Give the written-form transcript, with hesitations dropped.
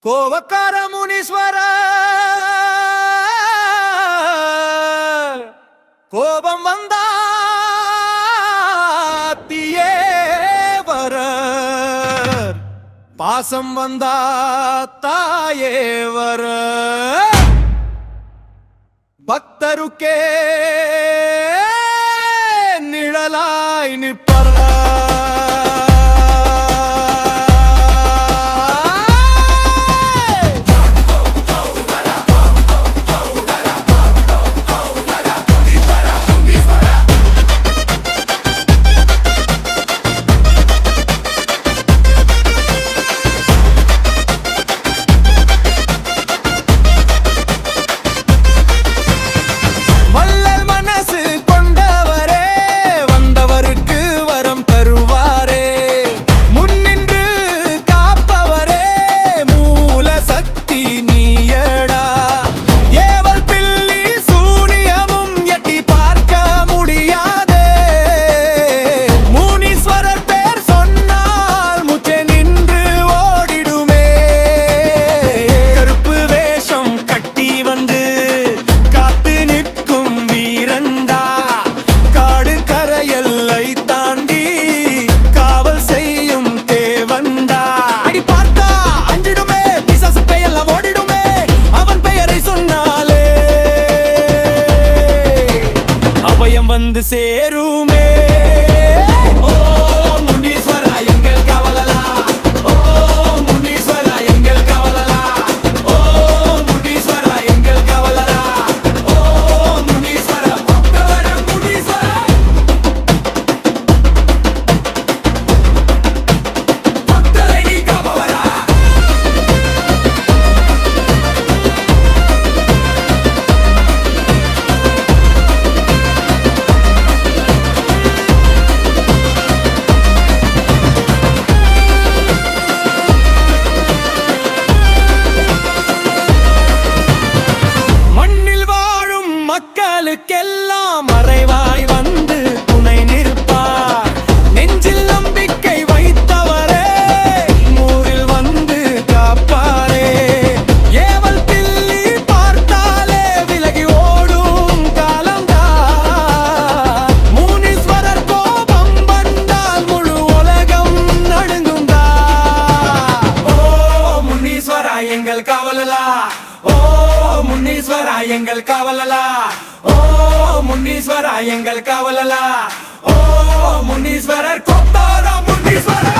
கோவக்கார முனீஸ்வர கோபம் வந்தா தியேவர பாசம் வந்தா தாயேவர பக்தருக்கே நிழலாய் நிற்பர வந்து சேருமே ஓ முனீஸ்வரா எங்கள் கவலலா ஓ முனீஸ்வரா எங்கள் கவலலா ஓ முனீஸ்வரா எங்கள் கவலலா ஓ முனீஸ்வரா பக்தவர முனீஸ்வரா பக்தரை நீ காப்பவரா மக்களுக்கெல்லாம் மறைவாய் வந்து துணை நிற்பார் நெஞ்சில் நம்பிக்கை வைத்தவரே ஊரில் வந்து காப்பாரே ஏவல் பில்லி பார்த்தாலே விலகி ஓடும் காலம்தான் முனீஸ்வரர் கோபம் வந்தால் முழு உலகம் நடுங்கும்தா ஓ முனீஸ்வரா எங்கள் கவலலா ஓ முனீஸ்வரா எங்கள் கவலலா ஓ முனீஸ்வரா எங்கள் கவலலா ஓ முனீஸ்வரர் கொத்தாரா முனீஸ்வரா